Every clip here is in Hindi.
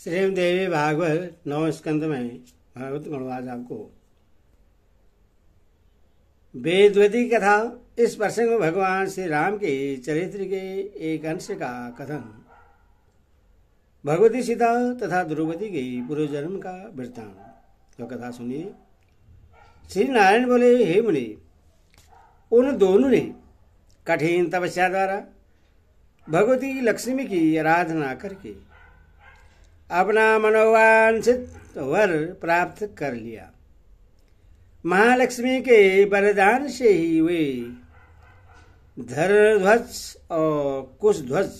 श्रीमद्देवी भागवत नौ स्कंद में भागवत गणवास आपको वेदवती कथा। इस प्रसंग में भगवान श्री राम के चरित्र के एक अंश का कथन, भगवती सीता तथा द्रौपदी के पूर्व जन्म का वृत्तांत। तो कथा सुनिए। श्री नारायण बोले, हे मुनि, उन दोनों ने कठिन तपस्या द्वारा भगवती लक्ष्मी की आराधना करके अपना मनोवांछित वर प्राप्त कर लिया। महालक्ष्मी के वरदान से ही वे धनुर्ध्वज और कुशध्वज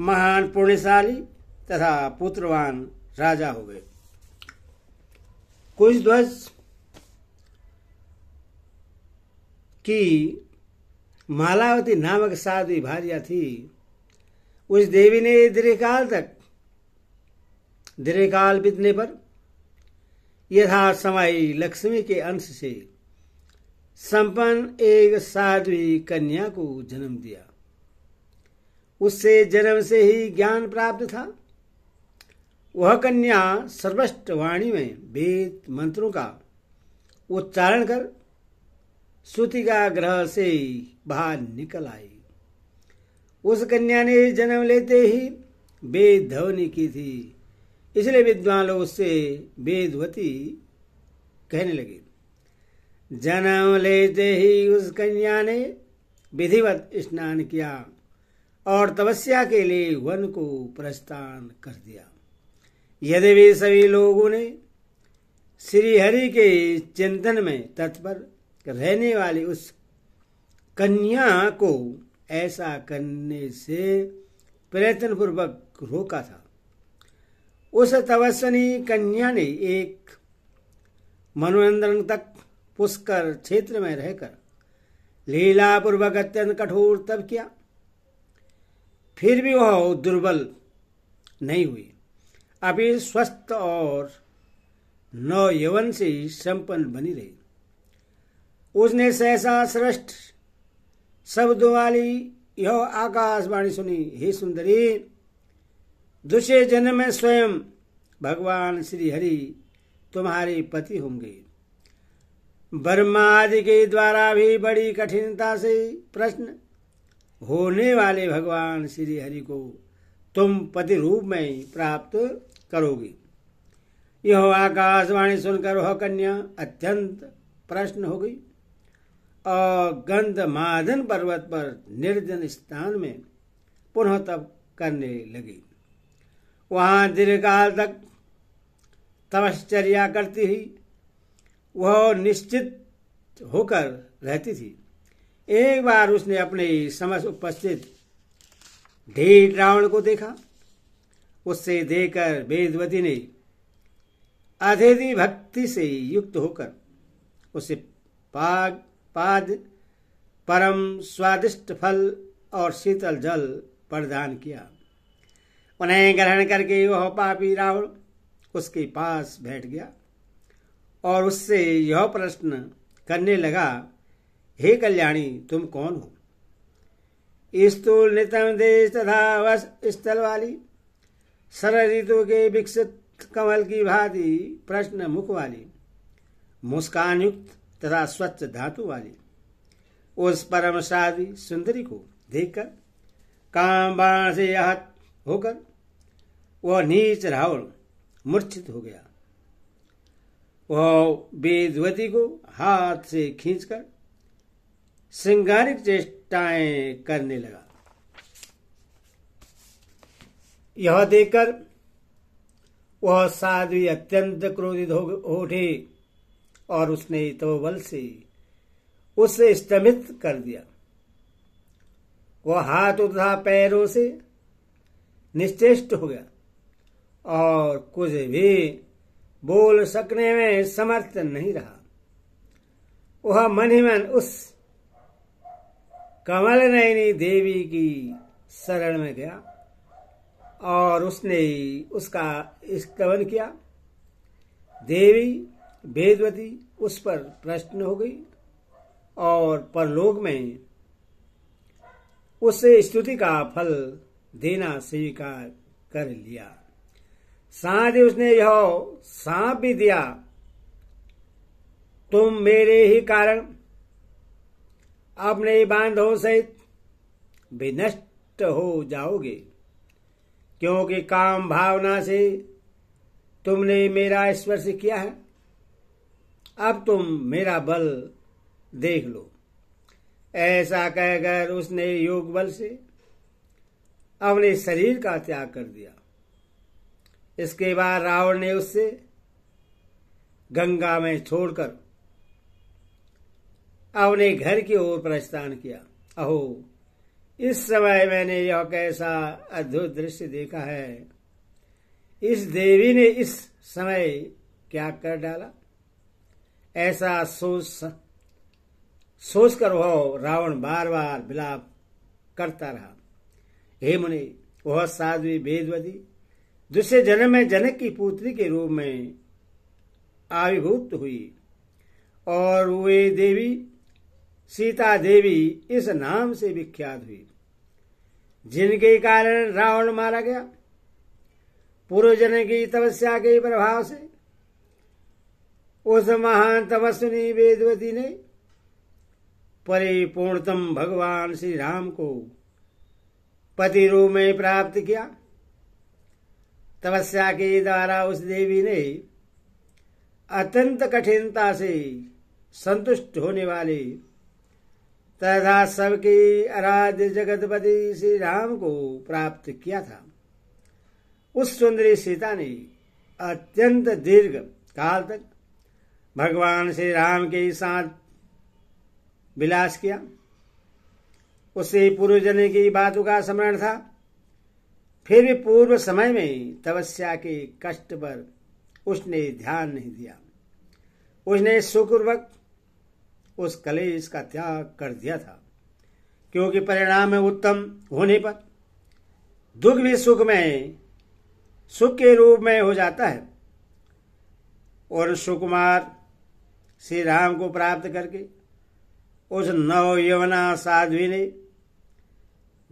महान पुण्यशाली तथा पुत्रवान राजा हो गए। कुशध्वज की मालावती नामक साध्वी भार्या थी। उस देवी ने दीर्घकाल बीतने पर यथा समय लक्ष्मी के अंश से संपन्न एक साध्वी कन्या को जन्म दिया। उससे जन्म से ही ज्ञान प्राप्त था। वह कन्या सर्वश्रेष्ठ वाणी में वेद मंत्रों का उच्चारण कर सूतिका ग्रह से बाहर निकल आई। उस कन्या ने जन्म लेते ही वेद ध्वनि की थी, इसलिए विद्वान लोग उससे वेदवती कहने लगे। जन्म लेते ही उस कन्या ने विधिवत स्नान किया और तपस्या के लिए वन को प्रस्थान कर दिया। यद्यपि सभी लोगों ने श्री हरि के चिंतन में तत्पर रहने वाली उस कन्या को ऐसा करने से प्रयत्न पूर्वक रोका था, उस तपस्विनी कन्या ने एक मनोरंजन तक पुष्कर क्षेत्र में रहकर लीला पूर्वक अत्यंत कठोर तप किया। फिर भी वह दुर्बल नहीं हुई, अभी स्वस्थ और नव यौवन से संपन्न बनी रही। उसने सहसा श्रेष्ठ शब्दों वाली यह आकाशवाणी सुनी, हे सुंदरी, दूसरे जन्म में स्वयं भगवान श्री हरि तुम्हारे पति होंगे। ब्रह्मा आदि के द्वारा भी बड़ी कठिनता से प्रश्न होने वाले भगवान श्री हरि को तुम पति रूप में प्राप्त करोगे। यह आकाशवाणी सुनकर वह कन्या अत्यंत प्रसन्न हो गई और गंधमादन पर्वत पर निर्जन स्थान में पुनः तप करने लगी। वहां दीर्घकाल तक तपश्चर्या करती हुई वह निश्चित होकर रहती थी। एक बार उसने अपने समक्ष उपस्थित ढीठ रावण को देखा। उससे देखकर वेदवती ने अतिथि भक्ति से युक्त होकर उसे पाद परम स्वादिष्ट फल और शीतल जल प्रदान किया। उन्हें ग्रहण करके वह पापी रावण उसके पास बैठ गया और उससे यह प्रश्न करने लगा, हे कल्याणी, तुम कौन हो? स्थूल नितम देश तथा वश स्थल वाली, सरल ऋतु के विकसित कमल की भांति प्रश्न मुख वाली, मुस्कान युक्त तथा स्वच्छ धातु वाली उस परम साध्वी सुंदरी को देखकर काम बाण से आहत होकर वह नीच रावण मूर्छित हो गया। वह वेदवती को हाथ से खींचकर श्रृंगारिक चेष्टाएं करने लगा। यह देखकर वह साध्वी अत्यंत क्रोधित हो उठी और उसने तो बल से उसे स्तंभित कर दिया। वह हाथों तथा पैरों से निश्चेष्ट हो गया और कुछ भी बोल सकने में समर्थ नहीं रहा। वह मन ही मन उस कमल नयनी देवी की शरण में गया और उसने उसका स्तवन किया। देवी वेदवती उस पर प्रसन्न हो गई और परलोक में उससे स्तुति का फल देना स्वीकार कर लिया। साथ ही उसने यह सांप भी दिया, तुम मेरे ही कारण अपने बांधों सहित विनष्ट हो जाओगे, क्योंकि काम भावना से तुमने मेरा स्पर्श किया है। अब तुम मेरा बल देख लो। ऐसा कहकर उसने योग बल से अपने शरीर का त्याग कर दिया। इसके बाद रावण ने उससे गंगा में छोड़कर अपने घर की ओर प्रस्थान किया। अहो, इस समय मैंने यह कैसा अद्भुत दृश्य देखा है। इस देवी ने इस समय क्या कर डाला। ऐसा सोचकर वह रावण बार बार विलाप करता रहा। हे मुनि, वह साध्वी वेदवती दूसरे जन्म में जनक की पुत्री के रूप में आविर्भूत हुई और वे देवी सीता देवी इस नाम से विख्यात हुई, जिनके कारण रावण मारा गया। पूर्व जन्म की तपस्या के प्रभाव से उस महान तपस्विनी वेदवती ने परिपूर्णतम भगवान श्री राम को पति रूप में प्राप्त किया। तपस्या के द्वारा उस देवी ने अत्यंत कठिनता से संतुष्ट होने वाले तथा सबके आराध्य जगतपति श्री राम को प्राप्त किया था। उस सुंदरी सीता ने अत्यंत दीर्घ काल तक भगवान श्री राम के साथ विलास किया। उसे पूर्व जन्म की बातों का स्मरण था, फिर भी पूर्व समय में तपस्या के कष्ट पर उसने ध्यान नहीं दिया। उसने सुखपूर्वक उस कलेश का त्याग कर दिया था, क्योंकि परिणाम में उत्तम होने पर दुख भी सुख के रूप में हो जाता है। और सुकुमार श्री राम को प्राप्त करके उस नव यवना साध्वी ने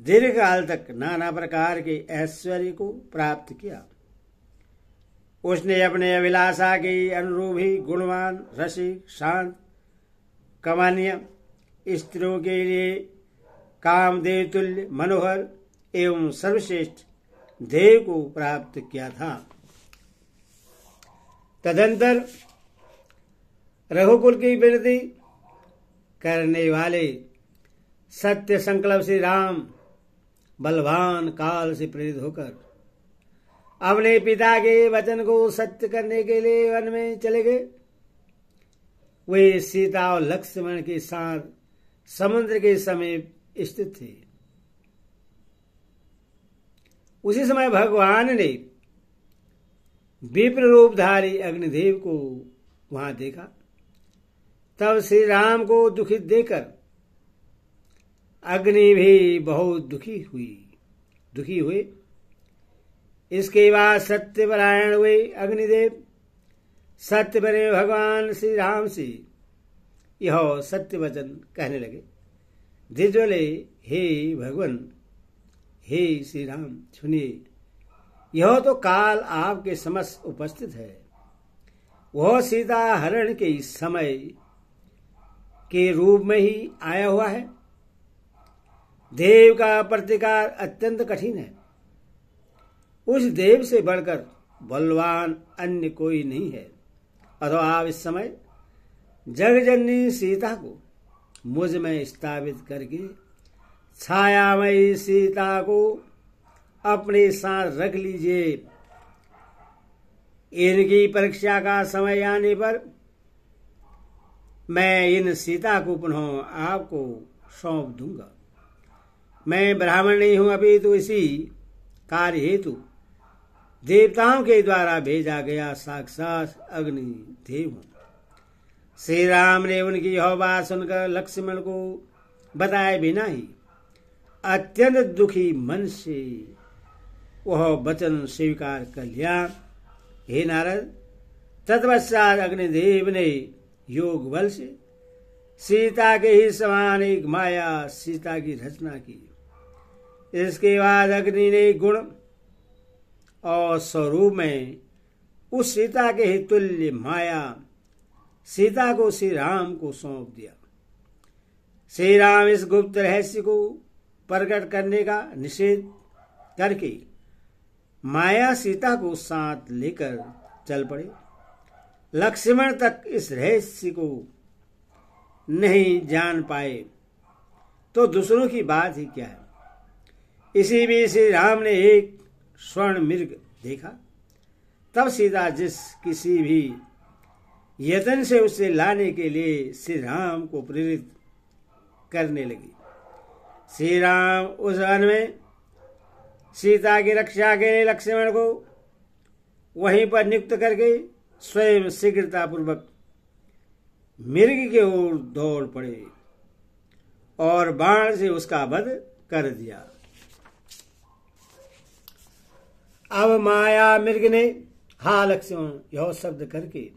दीर्घकाल तक नाना प्रकार के ऐश्वर्य को प्राप्त किया। उसने अपने अभिलाषा के अनुरूप ही गुणवान, रसिक, शांत, कमान्य स्त्रियों के लिए कामदेव तुल्य, मनोहर एवं सर्वश्रेष्ठ देव को प्राप्त किया था। तदंतर रघुकुल की वृद्धि करने वाले सत्य संकल्प श्री राम बलवान काल से प्रेरित होकर अपने पिता के वचन को सत्य करने के लिए वन में चले गए। वे सीता और लक्ष्मण के साथ समुद्र के समीप स्थित थे। उसी समय भगवान ने विप्र रूपधारी अग्निदेव को वहां देखा। तब श्री राम को दुखित देखकर अग्नि भी बहुत दुखी हुए। इसके बाद सत्यपरायण हुए अग्निदेव सत्य बने भगवान श्री राम से यह सत्य वचन कहने लगे। द्विजवले, हे भगवान, हे श्री राम, सुनिए, यह तो काल आपके समक्ष उपस्थित है। वह सीता हरण के समय के रूप में ही आया हुआ है। देव का प्रतिकार अत्यंत कठिन है। उस देव से बढ़कर बलवान अन्य कोई नहीं है। अथवा आप इस समय जगजननी सीता को मुझ में स्थापित करके छायामयी सीता को अपने साथ रख लीजिए। इनकी परीक्षा का समय आने पर मैं इन सीता को पुनः आपको सौंप दूंगा। मैं ब्राह्मण नहीं हूं, अभी तो इसी कार्य हेतु देवताओं के द्वारा भेजा गया साक्षात अग्नि देव हूं। श्री राम ने उनकी यह बात सुनकर लक्ष्मण को बताए बिना ही अत्यंत दुखी मन से वह वचन स्वीकार कर लिया। हे नारद, तत्पश्चात अग्निदेव ने योग बल से सीता के ही समान एक माया सीता की रचना की। इसके बाद अग्नि ने गुण और स्वरूप में उस सीता के ही तुल्य माया सीता को श्री राम को सौंप दिया। श्री राम इस गुप्त रहस्य को प्रकट करने का निषेध करके माया सीता को साथ लेकर चल पड़े। लक्ष्मण तक इस रहस्य को नहीं जान पाए तो दूसरों की बात ही क्या है। इसी बीच श्री राम ने एक स्वर्ण मृग देखा। तब सीता जिस किसी भी यत्न से उसे लाने के लिए श्री राम को प्रेरित करने लगी। श्री राम उस वन में सीता की रक्षा के लिए लक्ष्मण को वहीं पर नियुक्त करके स्वयं शीघ्रतापूर्वक मृग की ओर दौड़ पड़े और बाण से उसका वध कर दिया। अब माया मृग ने हा लक्ष्मण यह शब्द करके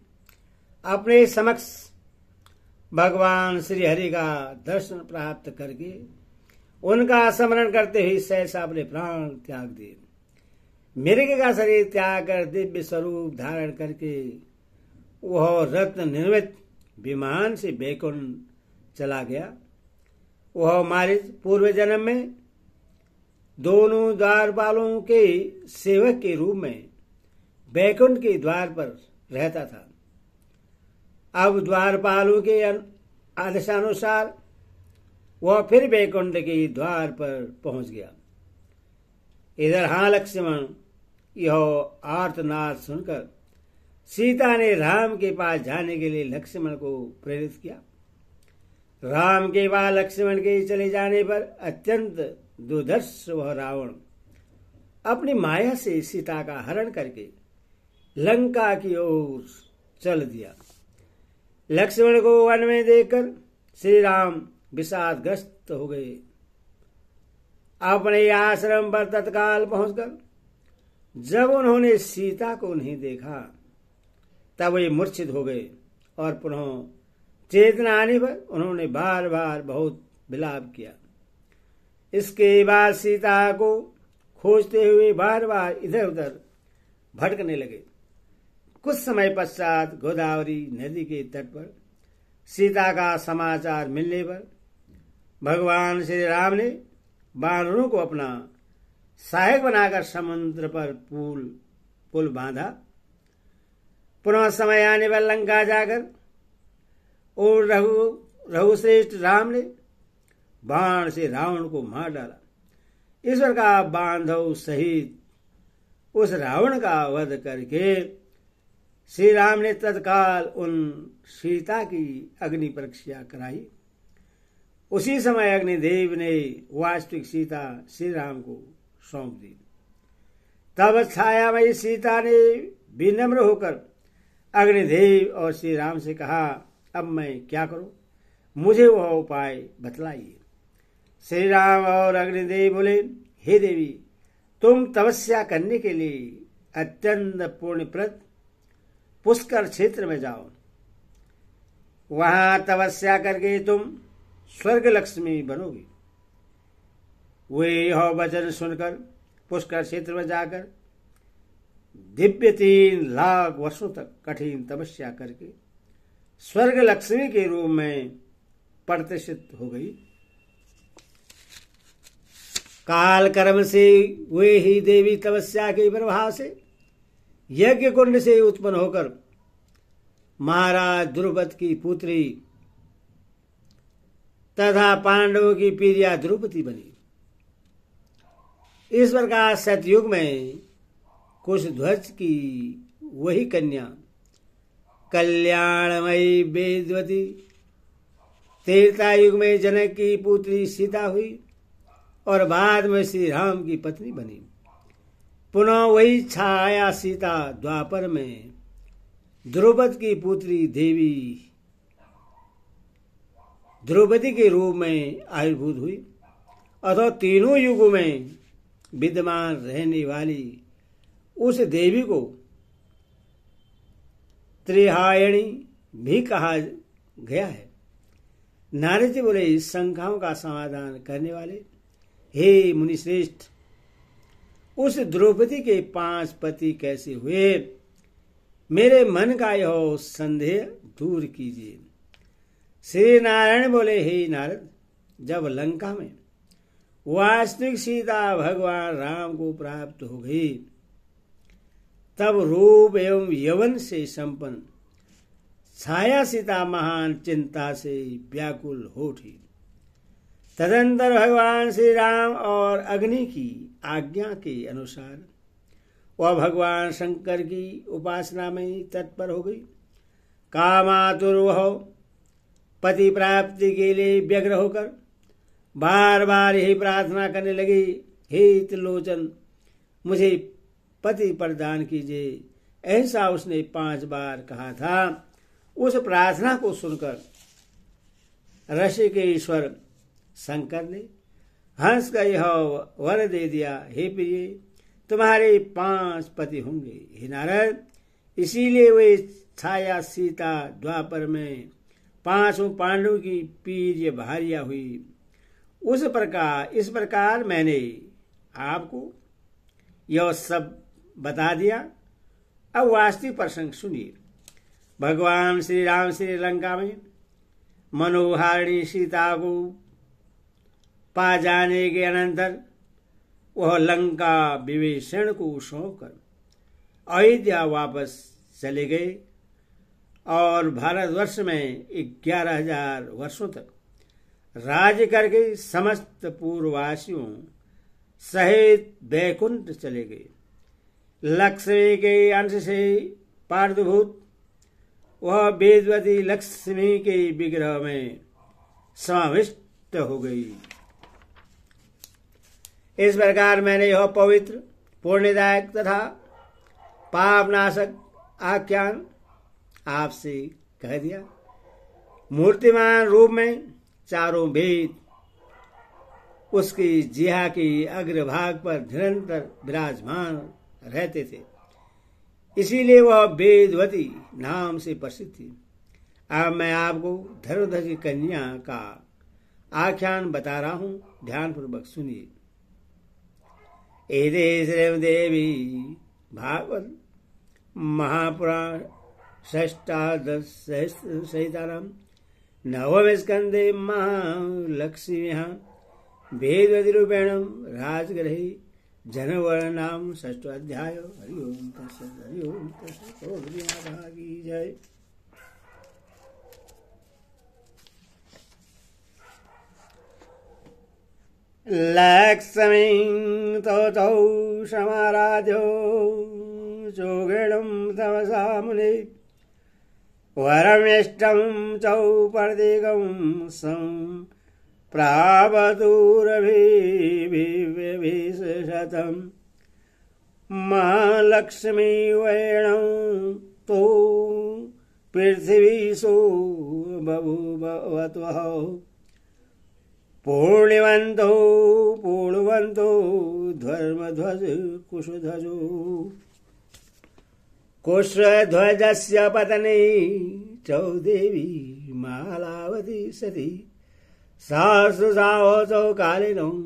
अपने समक्ष भगवान श्री हरि का दर्शन प्राप्त करके उनका स्मरण करते हुए सहसा अपने प्राण त्याग दिए। मृग का शरीर त्याग कर दिव्य स्वरूप धारण करके वह रत्न निर्मित विमान से बैकुंठ चला गया। वह मारिच पूर्व जन्म में दोनों द्वारपालों के सेवक के रूप में बैकुंठ के द्वार पर रहता था। अब द्वारपालों के आदेशानुसार वह फिर बैकुंठ के द्वार पर पहुंच गया। इधर हाँ लक्ष्मण यह आर्तनाद सुनकर सीता ने राम के पास जाने के लिए लक्ष्मण को प्रेरित किया। राम के पास लक्ष्मण के चले जाने पर अत्यंत दुर्धर्ष वह रावण अपनी माया से सीता का हरण करके लंका की ओर चल दिया। लक्ष्मण को वन में देखकर श्री राम विषादग्रस्त हो गए। अपने आश्रम पर तत्काल पहुंचकर जब उन्होंने सीता को नहीं देखा तब वे मूर्छित हो गए और पुनः चेतना आने पर उन्होंने बार बार बहुत विलाप किया। इसके बाद सीता को खोजते हुए बार बार इधर उधर भटकने लगे। कुछ समय पश्चात गोदावरी नदी के तट पर सीता का समाचार मिलने पर भगवान श्री राम ने वानरों को अपना सहायक बनाकर समुद्र पर पुल बांधा। पुनः समय आने पर लंका जाकर और रघुश्रेष्ठ राम ने बाण से रावण को मार डाला। ईश्वर का बांधव सहित उस रावण का वध करके श्री राम ने तत्काल उन सीता की अग्नि परीक्षा कराई। उसी समय अग्निदेव ने वास्तविक सीता श्री राम को सौंप दी। तब छायामयी सीता ने विनम्र होकर अग्निदेव और श्री राम से कहा, अब मैं क्या करूं, मुझे वह उपाय बतलाइए। श्री राम और अग्निदेव बोले, हे देवी, तुम तपस्या करने के लिए अत्यंत पुण्यप्रद पुष्कर क्षेत्र में जाओ। वहां तपस्या करके तुम स्वर्ग लक्ष्मी बनोगी। वे यह वचन सुनकर पुष्कर क्षेत्र में जाकर दिव्य 3 लाख वर्षों तक कठिन तपस्या करके स्वर्ग लक्ष्मी के रूप में प्रतिष्ठित हो गई। काल कर्म से वे ही देवी तपस्या के प्रभाव से यज्ञ कुंड से उत्पन्न होकर महाराज द्रुपद की पुत्री तथा पांडवों की प्रिया द्रौपदी बनी। इस प्रकार सतयुग में कुशध्वज की वही कन्या कल्याणमयी वेदवती त्रेता युग में जनक की पुत्री सीता हुई और बाद में श्री राम की पत्नी बनी। पुनः वही छाया सीता द्वापर में द्रौपद की पुत्री देवी द्रौपदी के रूप में आविर्भूत हुई। अथवा तीनों युगों में विद्यमान रहने वाली उस देवी को त्रिहायणी भी कहा गया है। नारद जी बोले, इस शंकाओं का समाधान करने वाले हे मुनिश्रेष्ठ, उस द्रौपदी के 5 पति कैसे हुए, मेरे मन का यह संदेह दूर कीजिए। श्री नारायण बोले, हे नारद, जब लंका में वास्तविक सीता भगवान राम को प्राप्त हो गई, तब रूप एवं यवन से संपन्न छाया सीता महान चिंता से व्याकुल हो उठी। तदंतर भगवान श्री राम और अग्नि की आज्ञा के अनुसार वह भगवान शंकर की उपासना में तत्पर हो गई। कामातुर वह पति प्राप्ति के लिए व्यग्र होकर बार बार यही प्रार्थना करने लगी, हे त्रिलोचन, मुझे पति प्रदान कीजिए। ऐसा उसने 5 बार कहा था। उस प्रार्थना को सुनकर ऋषिकेश्वर शंकर ने हंस का यह वर दे दिया, हे प्रिय, तुम्हारे 5 पति होंगे। हे नारद, इसीलिए वे छाया सीता द्वापर में 5 पांडवों की पीर भारिया हुई। इस प्रकार मैंने आपको यह सब बता दिया। अब वास्तविक प्रसंग सुनिए। भगवान श्री राम श्रीलंका में मनोहारिणी सीता को पा जाने के अनंतर वह लंका विभीषण को सौंपकर अयोध्या वापस चले गए और भारतवर्ष में 11,000 वर्षों तक राज्य करके समस्त पूर्ववासियों सहित बैकुंठ चले गए। लक्ष्मी के अंश से पार्थिभूत वह वेदवती लक्ष्मी के विग्रह में समाविष्ट हो गई। इस प्रकार मैंने यह पवित्र, पुण्यदायक तथा पापनाशक आख्यान आपसे कह दिया। मूर्तिमान रूप में चारों वेद उसकी जिहा के अग्रभाग पर निरंतर विराजमान रहते थे, इसीलिए वह वेदवती नाम से प्रसिद्ध थी। अब मैं आपको धर्मध्वज की कन्या का आख्यान बता रहा हूं, ध्यानपूर्वक सुनिए। एते श्रीदेवी भागवत महापुराण षष्ठादश सहितानां नवमे स्कंदे महालक्ष्म्याः वेदवती रूपेण राजगृहे जनवर्णाम षष्ठाध्याय। हरि ओम तत्सत्, हरि ओम तत्सत्। ओम माता की जय। लक्ष्मीं तौ समाराध्यो जोगिणं तमसा मुने वरमेष्टं चौ प्रतीकं प्रावदूरभिशतम् महालक्ष्मी वैणं तो पृथिवीसु बभूवत्वः पूर्णिवन्तो धर्मध्वज कुशध्वजो कुशध्वजस्य पतने चौ देवी मालावती सती सहस्रसावचौ कालिनं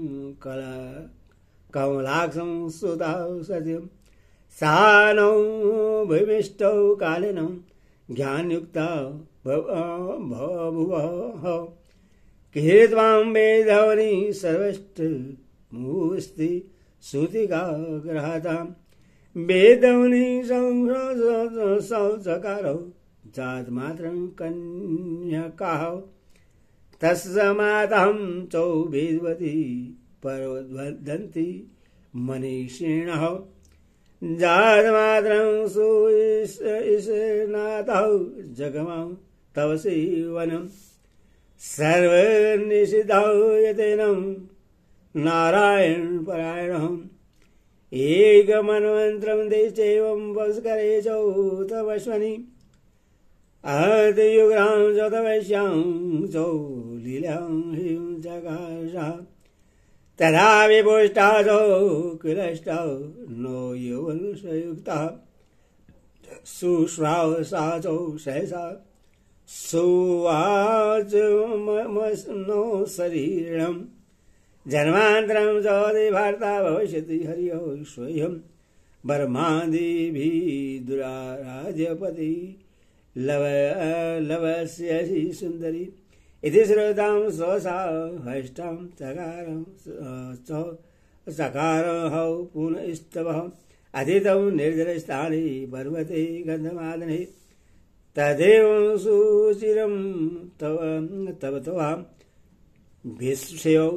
कमलाक्षं सुतां सत्यं सानौ भूमिष्ठौ कालिनं ज्ञानयुक्ता बभूवः कीर्त्वां वेदवनी सर्वष्ट मुस्ति श्रुतिका ग्रहतां वेदवनी संचकारौ जातमात्रं कन्यकाः तस्मादहं चौ वेदवती परवदन्ति मनीषिणः जातमात्रं सुनाथौ जगमां तव सेवनम् सर्वनिषिद्धौ यतेनं नारायण परायणम् एकमन्वन्त्रं देशैवं वस्करे चौ तवश्वनि अहतयुग्रां चौ तवश्यां चौ लीलां ह्रीं जगाशः तथा विपुष्टा चौ किलष्टा नो यौवनसयुक्तः सुश्रावसा चौ सहसा सुवाच नो शरीरम् जन्मान्तरं चोदे वार्ता भविष्यति हरिः स्वयं ब्रह्मादिभिर्दुराराध्यपति लवस्यसि सुन्दरी इति श्रुतां स्वसा हष्टां चकारहौ पुनस्तवः अतिथौ निर्जनस्थाने पर्वते गन्धमादने तदेव सुचिरं तव त्वां भीष्मयो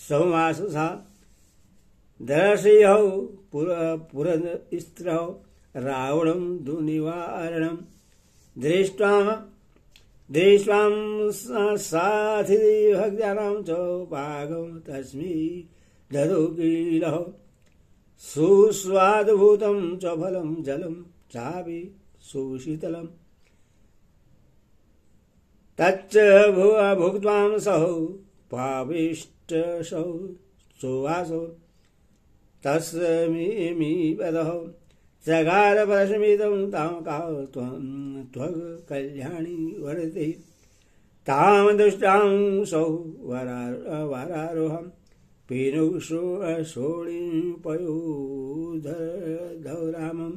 सौमासुषा दर्शयौ पुरस्त्रौ रावणं दुर्निवारणं दृष्ट्वां साथिभक्तानां च पाकं तस्मै ददौ कीलः सुस्वादुभूतं च फलं जलं चापि सुशीतलम् तच्च भुक्त्वां सौ पाविष्टसौ सुवासो तस्मीपदः चकार परस्मितं तां त्वं कल्याणी वर्धते तां दुष्टां सौ वरारोहं पयोधौ रामं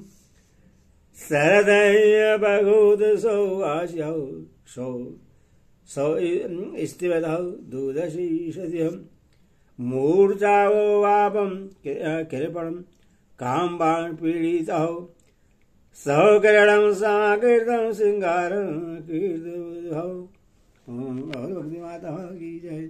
शरदयबहुदसौ आस्यौ सौ स्थिवतौ दुदशी सद्यं मूर्छावो वापं कृपणं काम्बान् पीडितौ सौकरणं समाकृतं सिंगारं कीर्तौ। भक्ति माता की जय।